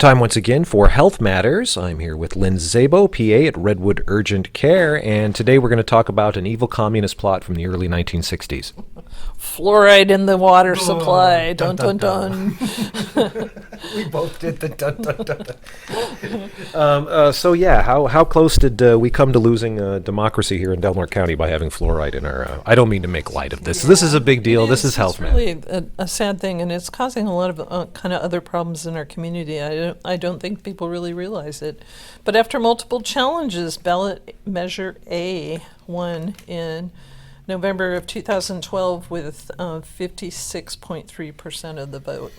Time once again for Health Matters. I'm here with Lynn Szabo, PA at Redwood Urgent Care, and today we're going to talk about an evil communist plot from the early 1960s. Fluoride in the water supply. Dun, dun, dun. We both did the dun, dun, dun. How close did we come to losing democracy here in Delaware County by having fluoride in our... I don't mean to make light of this. Yeah. This is a big deal. This is Health Matters. It's really a sad thing, and it's causing a lot of kind of other problems in our community. I don't think people really realize it. But after multiple challenges, Ballot Measure A won in November of 2012 with 56.3% of the vote.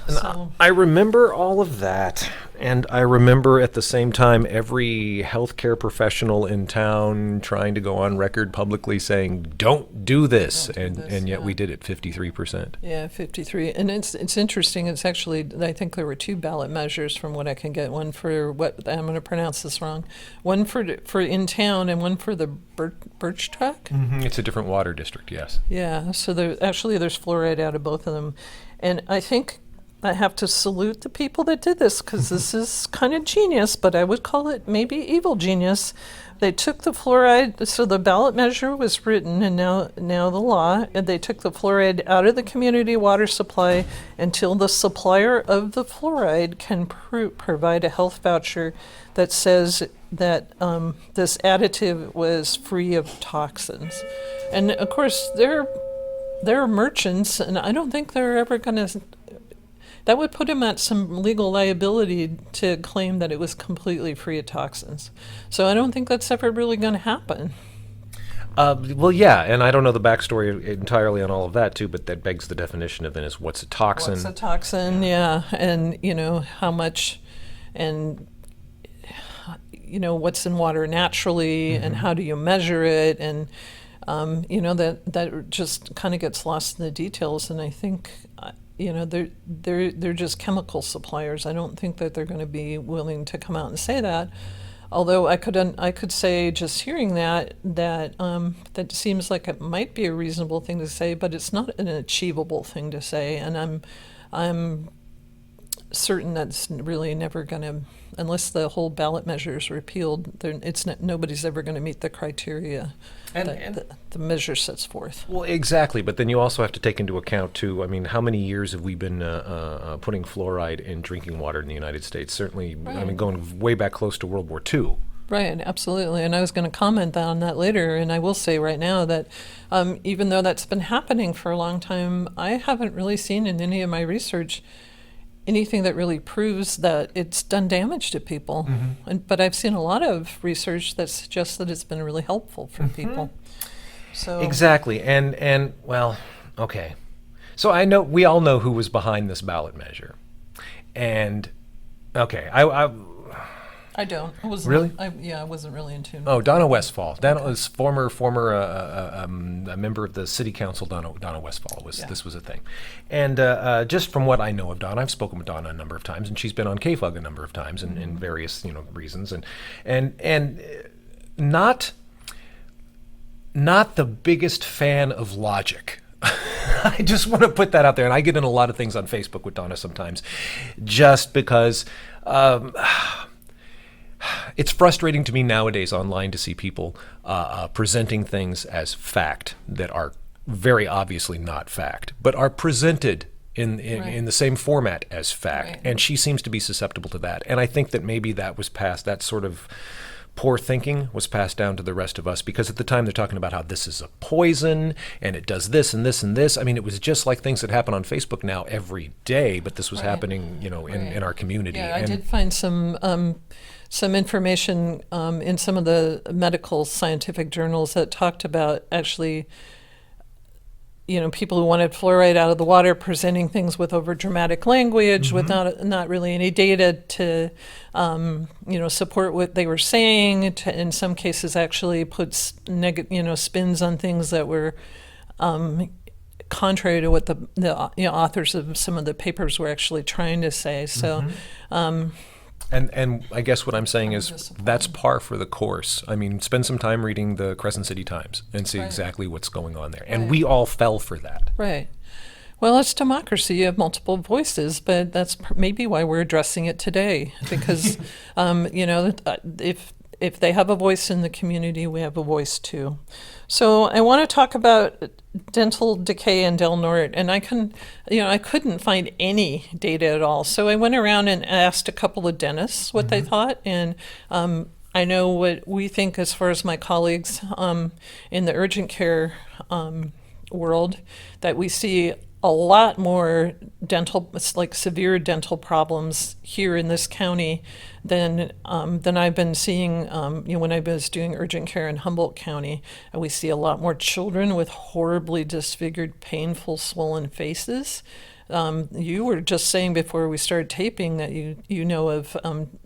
So. I remember all of that, and I remember at the same time every healthcare professional in town trying to go on record publicly saying, don't do this, and yet we did it, 53%. Yeah, 53. And it's interesting, it's actually, I think there were two ballot measures from what I can get, one for, I'm going to pronounce this wrong, one for in town and one for the Birch Track? Mm-hmm. It's a different water district, yes. Yeah, so there's fluoride out of both of them. And I think I have to salute the people that did this, because this is kind of genius, but I would call it maybe evil genius. They took the fluoride, so the ballot measure was written, and now the law, and they took the fluoride out of the community water supply until the supplier of the fluoride can provide a health voucher that says that this additive was free of toxins. And of course, they're merchants, and I don't think they're ever going to... That would put him at some legal liability to claim that it was completely free of toxins. So I don't think that's ever really going to happen. Well, yeah, and I don't know the backstory entirely on all of that, too, but that begs the definition of then is what's a toxin? What's a toxin, yeah, and, how much, and, what's in water naturally, and how do you measure it, and, that just kind of gets lost in the details, and I think... they're just chemical suppliers. I don't think that they're going to be willing to come out and say that. Although I could say, just hearing that seems like it might be a reasonable thing to say, but it's not an achievable thing to say. And I'm certain that's really never going to, unless the whole ballot measure is repealed, nobody's ever going to meet the criteria that the measure sets forth. Well, exactly, but then you also have to take into account, too, how many years have we been putting fluoride in drinking water in the United States? Certainly, right. Going way back close to World War II. Right, absolutely. And I was going to comment on that later, and I will say right now that even though that's been happening for a long time, I haven't really seen in any of my research anything that really proves that it's done damage to people. Mm-hmm. But I've seen a lot of research that suggests that it's been really helpful for people. So exactly, and well, okay. So I know we all know who was behind this ballot measure, and okay, I don't. I wasn't, really? I wasn't really in tune. Oh, Donna Westfall. Donna was former a member of the city council. Donna Westfall was. Yeah. This was a thing, and just from what I know of Donna, I've spoken with Donna a number of times, and she's been on KFUG a number of times, in various reasons, and not the biggest fan of logic. I just want to put that out there, and I get in a lot of things on Facebook with Donna sometimes, just because. It's frustrating to me nowadays online to see people presenting things as fact that are very obviously not fact, but are presented in the same format as fact. Right. And she seems to be susceptible to that. And I think that maybe that sort of poor thinking was passed down to the rest of us, because at the time they're talking about how this is a poison and it does this and this and this. It was just like things that happen on Facebook now every day, but this was happening, in our community. Yeah, I did find some information in some of the medical scientific journals that talked about actually, people who wanted fluoride out of the water presenting things with overdramatic language, with not really any data to, support what they were saying. To, in some cases, actually put spins on things that were contrary to what the authors of some of the papers were actually trying to say. So. And I guess what I'm saying is that's par for the course. Spend some time reading the Crescent CIty Times and see exactly what's going on there. And we all fell for that. Right. Well, it's democracy. You have multiple voices, but that's maybe why we're addressing it today. Because, if they have a voice in the community, we have a voice too. So I want to talk about dental decay in Del Norte, and I couldn't find any data at all. So I went around and asked a couple of dentists what they thought, and I know what we think as far as my colleagues in the urgent care world, that we see a lot more severe dental problems here in this county than I've been seeing when I was doing urgent care in Humboldt County. And we see a lot more children with horribly disfigured, painful, swollen faces. You were just saying before we started taping that you know of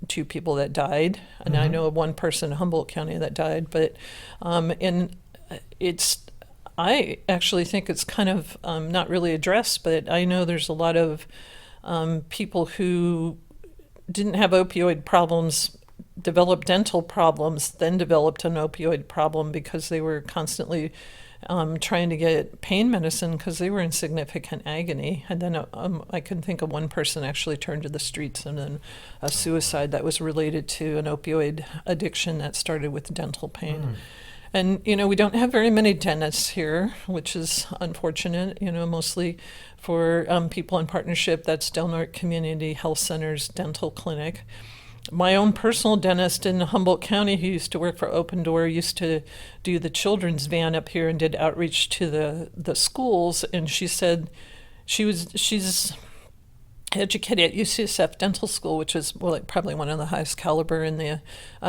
2 people that died, and I know of 1 person in Humboldt County that died. But I actually think it's kind of not really addressed, but I know there's a lot of people who didn't have opioid problems, developed dental problems, then developed an opioid problem because they were constantly trying to get pain medicine because they were in significant agony. And then I can think of 1 person actually turned to the streets, and then a suicide that was related to an opioid addiction that started with dental pain. And, we don't have very many dentists here, which is unfortunate, mostly for people in partnership. That's Del Norte Community Health Center's dental clinic. My own personal dentist in Humboldt County, who used to work for Open Door, used to do the children's van up here and did outreach to the schools. And she said she's educated at UCSF Dental School, which is probably one of the highest caliber in the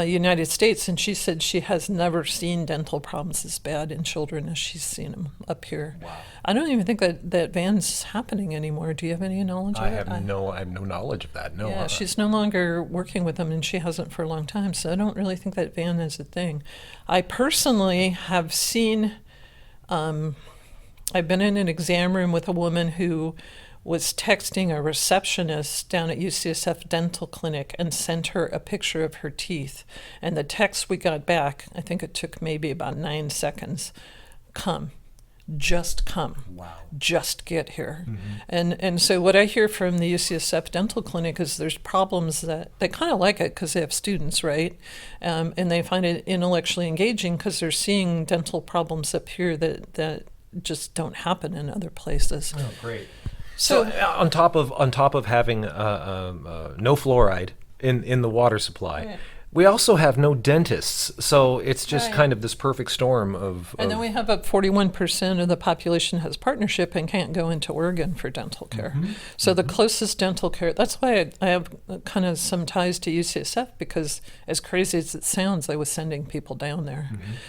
United States, and she said she has never seen dental problems as bad in children as she's seen them up here. Wow. I don't even think that van's happening anymore. Do you have any knowledge of it? I have no knowledge of that. No. Yeah, she's no longer working with them, and she hasn't for a long time, so I don't really think that van is a thing. I personally have seen, I've been in an exam room with a woman who was texting a receptionist down at UCSF Dental Clinic and sent her a picture of her teeth. And the text we got back, I think it took maybe about 9 seconds. Come. Just come. Wow. Just get here. And so what I hear from the UCSF Dental Clinic is there's problems that they kind of like it because they have students, right? And they find it intellectually engaging because they're seeing dental problems up here that just don't happen in other places. Oh, great. So on top of having no fluoride in the water supply, right, we also have no dentists. So it's just right, kind of this perfect storm of. And then we have up 41% of the population has partnership and can't go into Oregon for dental care. So the closest dental care. That's why I have kind of some ties to UCSF, because as crazy as it sounds, I was sending people down there,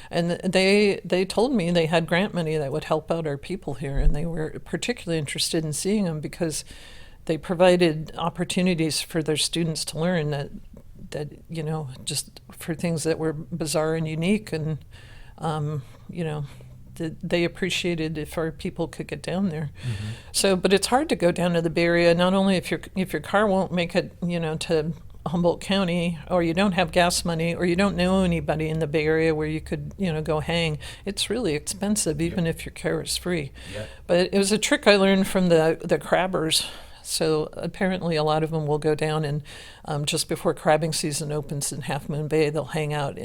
and they told me they had grant money that would help out our people here, and they were particularly interested in seeing them because they provided opportunities for their students to learn that just for things that were bizarre and unique, and they appreciated if our people could get down there. So, but it's hard to go down to the Bay Area, not only if your car won't make it, to Humboldt County, or you don't have gas money, or you don't know anybody in the Bay Area where you could, go hang. It's really expensive, even if your care is free. But it was a trick I learned from the crabbers. So apparently a lot of them will go down, and just before crabbing season opens in Half Moon Bay, they'll hang out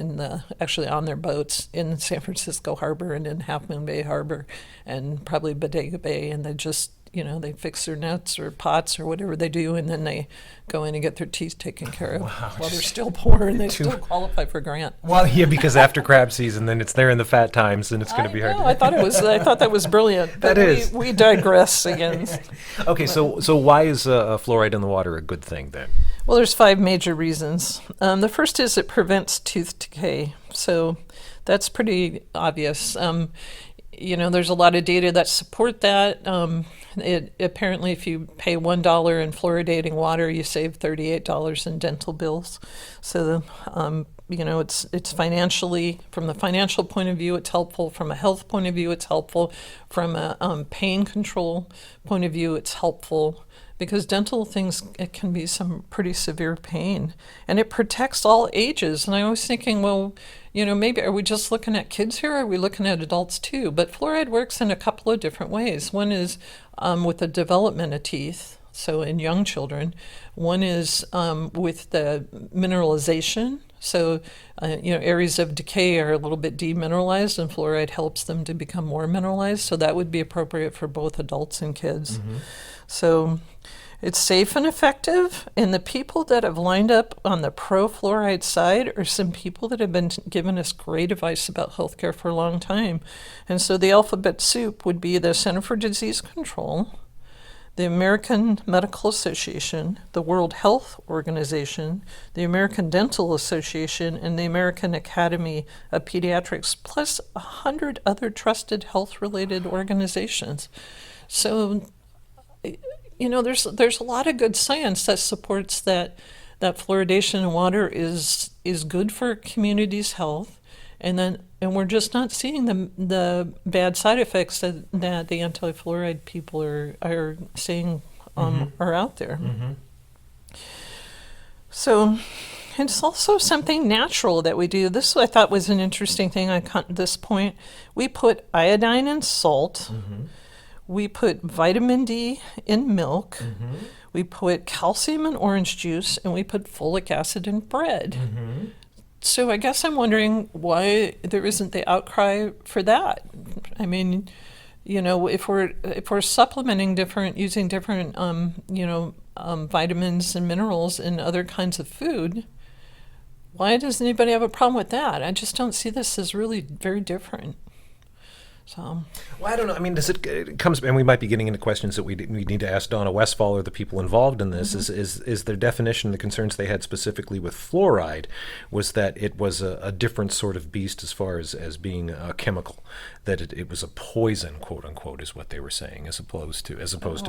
actually on their boats in San Francisco Harbor and in Half Moon Bay Harbor and probably Bodega Bay, and they just, they fix their nets or pots or whatever they do, and then they go in and get their teeth taken care of while they're still poor, and they still qualify for grant. Well, yeah, because after crab season, then it's there in the fat times, and it's going to be hard. I thought that was brilliant. But that is. We digress again. Okay, so why is fluoride in the water a good thing then? Well, there's 5 major reasons. The first is it prevents tooth decay. So that's pretty obvious. There's a lot of data that support that. Apparently, if you pay $1 in fluoridating water, you save $38 in dental bills. So, it's financially, from the financial point of view, it's helpful. From a health point of view, it's helpful. From a pain control point of view, it's helpful, because dental things, it can be some pretty severe pain, and it protects all ages. And I was thinking, well, maybe are we just looking at kids here? Or are we looking at adults too? But fluoride works in a couple of different ways. One is with the development of teeth, so in young children. One is with the mineralization. So, areas of decay are a little bit demineralized, and fluoride helps them to become more mineralized. So that would be appropriate for both adults and kids. Mm-hmm. So it's safe and effective. And the people that have lined up on the pro-fluoride side are some people that have been giving us great advice about healthcare for a long time. And so the alphabet soup would be the Center for Disease Control, the American Medical Association, the World Health Organization, the American Dental Association, and the American Academy of Pediatrics, plus 100 other trusted health-related organizations. So, there's a lot of good science that supports that fluoridation in water is good for communities' health. And we're just not seeing the bad side effects that the anti-fluoride people are saying are out there. Mm-hmm. So it's also something natural that we do. This I thought was an interesting thing at this point. We put iodine in salt. Mm-hmm. We put vitamin D in milk. Mm-hmm. We put calcium in orange juice, and we put folic acid in bread. Mm-hmm. So I guess I'm wondering why there isn't the outcry for that. I mean, if we're supplementing using different vitamins and minerals in other kinds of food, why does anybody have a problem with that? I just don't see this as really very different. So, well, I don't know. I mean, it comes, and we might be getting into questions that we need to ask Donna Westfall or the people involved in this. Mm-hmm. Is their definition, the concerns they had specifically with fluoride, was that it was a different sort of beast as far as being a chemical, that it was a poison, quote unquote, is what they were saying, as opposed to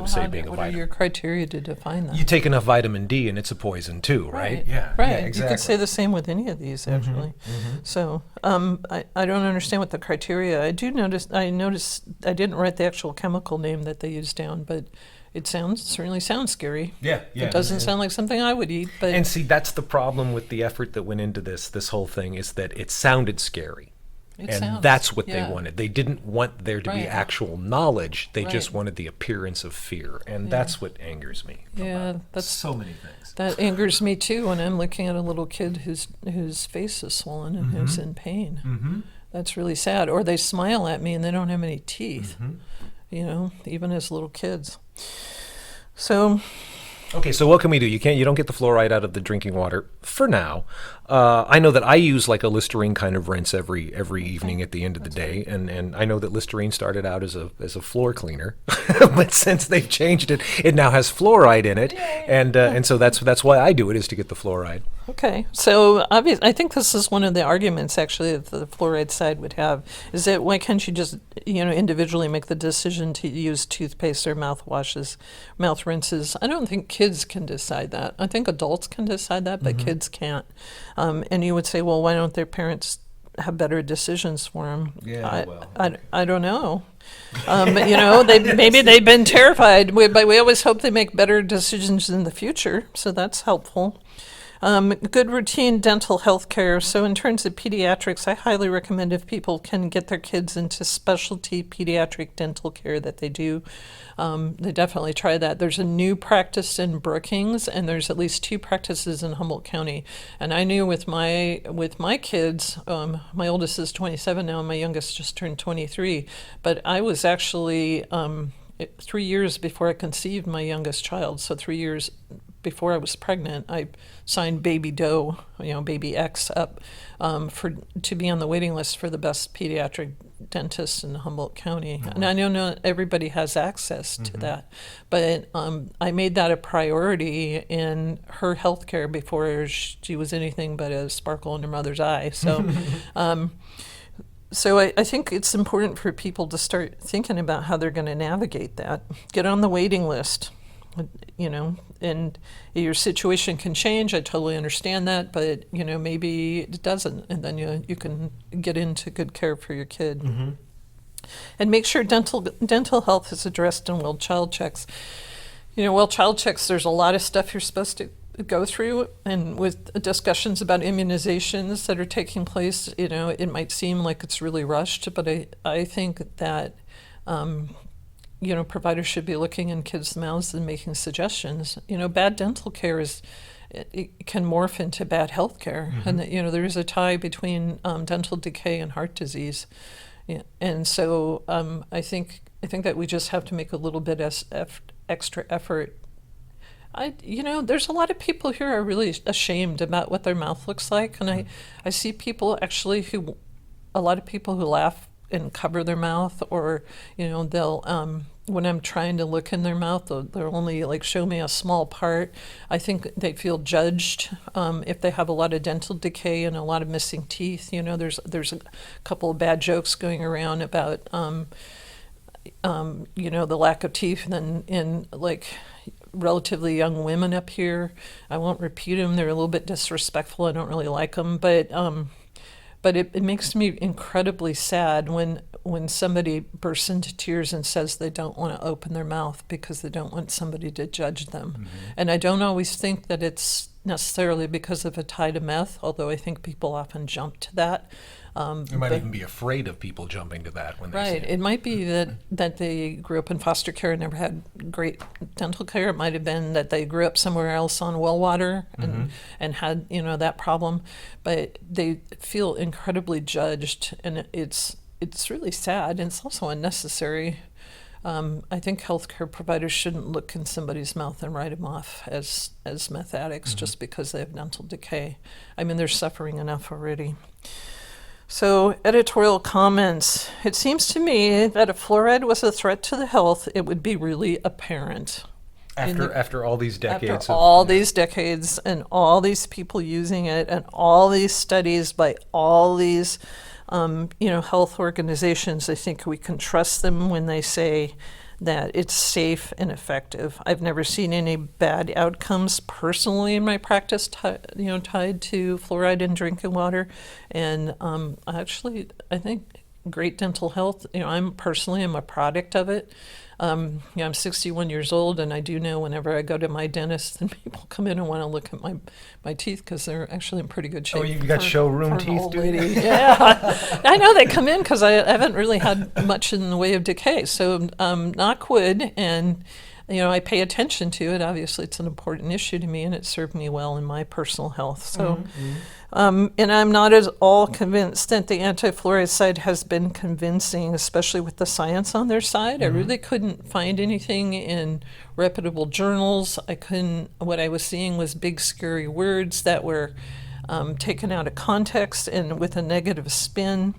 say being a vitamin. What are your criteria to define that? You take enough vitamin D, and it's a poison too, right? Yeah, exactly. You could say the same with any of these, actually. Mm-hmm. So I don't understand what the criteria. I noticed I didn't write the actual chemical name that they used down, but it certainly sounds scary. Yeah. It doesn't sound like something I would eat. But and see, that's the problem with the effort that went into this whole thing, is that it sounded scary. That's what they wanted. They didn't want there to be actual knowledge. They just wanted the appearance of fear. And that's what angers me. That's so many things. That angers me too when I'm looking at a little kid whose face is swollen and who's in pain. Mm-hmm. That's really sad. Or they smile at me and they don't have any teeth, even as little kids. So... Okay, so what can we do? You don't get the fluoride out of the drinking water for now. I know that I use like a Listerine kind of rinse every evening at the end of the day, and I know that Listerine started out as a floor cleaner, but since they've changed it, it now has fluoride in it, and so that's why I do it, is to get the fluoride. Okay, so I think this is one of the arguments actually that the fluoride side would have, is that why can't you just individually make the decision to use toothpaste or mouth rinses? I don't think kids can decide that. I think adults can decide that, but kids can't. And you would say, well, why don't their parents have better decisions for them? I don't know. Maybe they've been terrified, but we always hope they make better decisions in the future, so that's helpful. Good routine dental health care. So in terms of pediatrics, I highly recommend if people can get their kids into specialty pediatric dental care that they do. They definitely try that. There's a new practice in Brookings, and there's at least 2 practices in Humboldt County. And I knew with my kids, my oldest is 27 now, and my youngest just turned 23. But I was actually 3 years before I conceived my youngest child, so 3 years before I was pregnant, I signed Baby Doe, Baby X, up to be on the waiting list for the best pediatric dentist in Humboldt County. Mm-hmm. And I know not everybody has access to that, but I made that a priority in her health care before she was anything but a sparkle in her mother's eye. So. So I think it's important for people to start thinking about how they're going to navigate that. Get on the waiting list. And your situation can change. I totally understand that, but maybe it doesn't, and then you can get into good care for your kid. Mm-hmm. And make sure dental health is addressed in well child checks. Well, child checks, there's a lot of stuff you're supposed to go through, and with discussions about immunizations that are taking place, it might seem like it's really rushed, but I think that, providers should be looking in kids' mouths and making suggestions. Bad dental care it can morph into bad health care, and there is a tie between dental decay and heart disease. Yeah. And so I think that we just have to make a little bit extra effort. There's a lot of people here are really ashamed about what their mouth looks like, and I see people actually a lot of people who laugh and cover their mouth, or they'll when I'm trying to look in their mouth, they'll only show me a small part. I think they feel judged if they have a lot of dental decay and a lot of missing teeth. There's a couple of bad jokes going around about the lack of teeth in relatively young women up here. I won't repeat them. They're a little bit disrespectful. I don't really like them, but it makes me incredibly sad when somebody bursts into tears and says they don't want to open their mouth because they don't want somebody to judge them. And I don't always think that it's necessarily because of a tie to meth, although I think people often jump to that. You might even be afraid of people jumping to that when they see Right. It might be that they grew up in foster care and never had great dental care. It might have been that they grew up somewhere else on well water and had that problem. But they feel incredibly judged, and it's really sad, and it's also unnecessary. I think healthcare providers shouldn't look in somebody's mouth and write them off as meth addicts just because they have dental decay. I mean, they're suffering enough already. So, editorial comments. It seems to me that if fluoride was a threat to the health, it would be really apparent. After all these decades. After all these decades and all these people using it and all these studies by all these health organizations, I think we can trust them when they say that it's safe and effective. I've never seen any bad outcomes personally in my practice, tied to fluoride in drinking water. And I think great dental health. I'm a product of it. I'm 61 years old, and I do know whenever I go to my dentist, and people come in and want to look at my teeth because they're actually in pretty good shape. Oh, you got showroom teeth, do you? Yeah, I know they come in because I haven't really had much in the way of decay. So knock wood, and I pay attention to it. Obviously, it's an important issue to me, and it served me well in my personal health. So. And I'm not at all convinced that the anti-fluoride side has been convincing, especially with the science on their side. I really couldn't find anything in reputable journals. What I was seeing was big, scary words that were taken out of context and with a negative spin.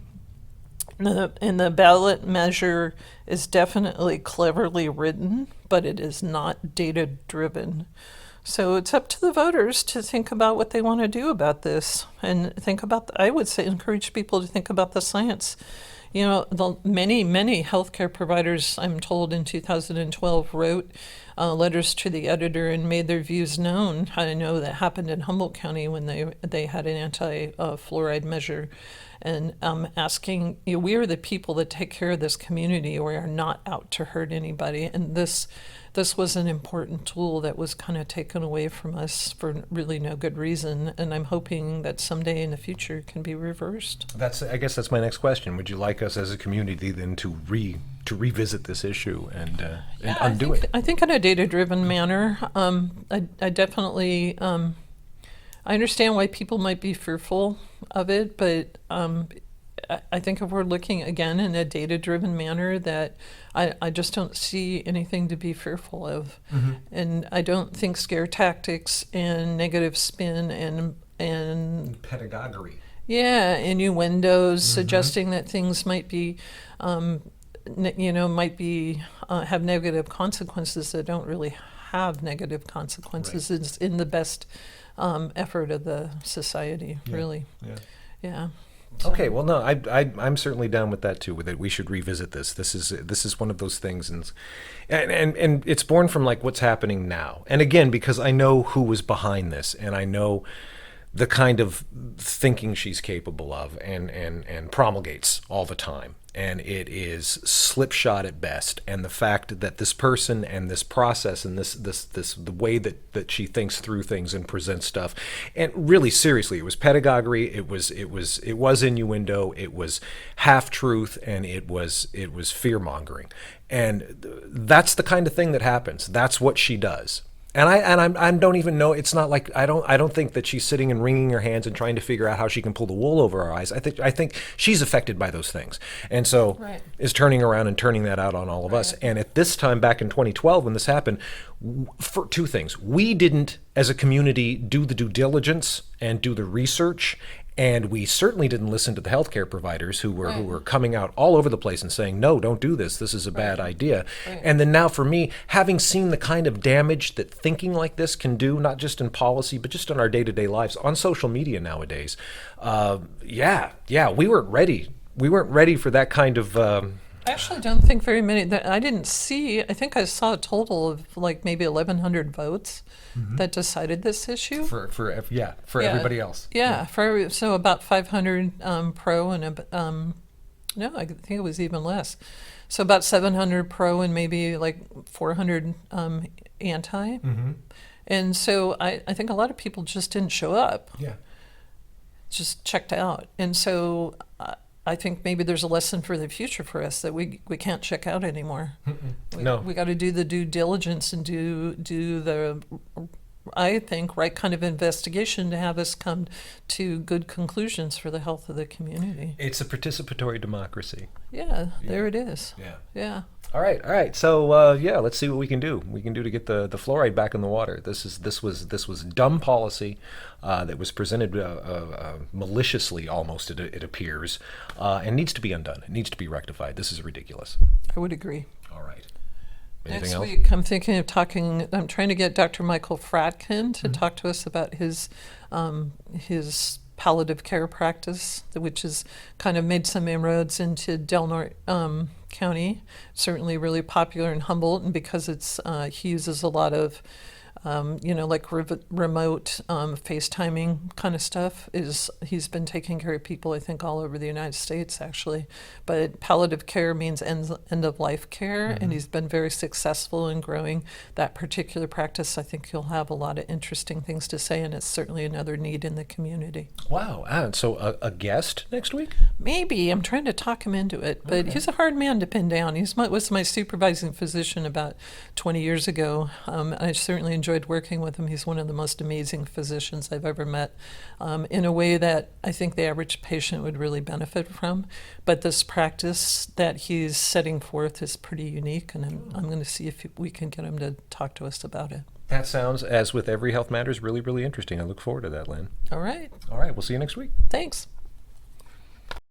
And the ballot measure is definitely cleverly written, but it is not data-driven. So it's up to the voters to think about what they want to do about this, and I would say encourage people to think about the science. The many healthcare providers, I'm told, in 2012 wrote letters to the editor and made their views known. I know that happened in Humboldt County when they had an anti-fluoride measure, and asking, we are the people that take care of this community. We are not out to hurt anybody, and this was an important tool that was kind of taken away from us for really no good reason, and I'm hoping that someday in the future it can be reversed. I guess that's my next question. Would you like us as a community then to revisit this issue and undo it? I think in a data-driven manner. I definitely I understand why people might be fearful of it, but I think if we're looking again in a data-driven manner, that I just don't see anything to be fearful of. And I don't think scare tactics and negative spin and pedagogy. Yeah, innuendos suggesting that things might be, have negative consequences that don't really have negative consequences. Right. It's in the best effort of the society, really. Yeah. So. Okay, well, no, I'm certainly down with that too. With it, we should revisit this. This is one of those things, and it's born from what's happening now. And again, because I know who was behind this, and I know the kind of thinking she's capable of and promulgates all the time. And it is slipshod at best. And the fact that this person and this process and this the way that she thinks through things and presents stuff, and really seriously, it was pedagogy, it was innuendo, it was half truth, and it was fear mongering. And that's the kind of thing that happens. That's what she does. And I don't even know. It's not like I don't think that she's sitting and wringing her hands and trying to figure out how she can pull the wool over our eyes. I think she's affected by those things, and so is turning around and turning that out on all of us. And at this time back in 2012, when this happened, for two things, we didn't, as a community, do the due diligence and do the research. And we certainly didn't listen to the healthcare providers who were coming out all over the place and saying, no, don't do this. This is a bad idea. And then now for me, having seen the kind of damage that thinking like this can do, not just in policy, but just in our day-to-day lives, on social media nowadays, we weren't ready. We weren't ready for that kind of... I actually don't think very many that I didn't see. I think I saw a total of like maybe 1,100 votes that decided this issue. For everybody else. So about 500 pro and no, I think it was even less. So about 700 pro and maybe like 400 anti. And so I think a lot of people just didn't show up. Just checked out. And so I think maybe there's a lesson for the future for us that we can't check out anymore. We got to do the due diligence and do the, I think, right kind of investigation to have us come to good conclusions for the health of the community. It's a participatory democracy. There it is. All right. So let's see what we can do. We can do to get the fluoride back in the water. This was dumb policy that was presented maliciously, almost it appears, and needs to be undone. It needs to be rectified. This is ridiculous. I would agree. All right. Anything Next else? week, I'm thinking of talking. I'm trying to get Dr. Michael Fratkin to talk to us about his palliative care practice, which has kind of made some inroads into Del Norte County. Certainly, really popular in Humboldt, and because he uses a lot of like remote FaceTiming kind of stuff. He's been taking care of people, I think, all over the United States, actually. But palliative care means end-of-life care, and he's been very successful in growing that particular practice. I think he'll have a lot of interesting things to say, and it's certainly another need in the community. Wow. And so a guest next week? Maybe. I'm trying to talk him into it, but he's a hard man to pin down. He was my supervising physician about 20 years ago. I certainly enjoyed working with him. He's one of the most amazing physicians I've ever met, in a way that I think the average patient would really benefit from. But this practice that he's setting forth is pretty unique, and I'm going to see if we can get him to talk to us about it. That sounds, as with every Health Matters, really, really interesting. I look forward to that, Lynn. All right. We'll see you next week. Thanks.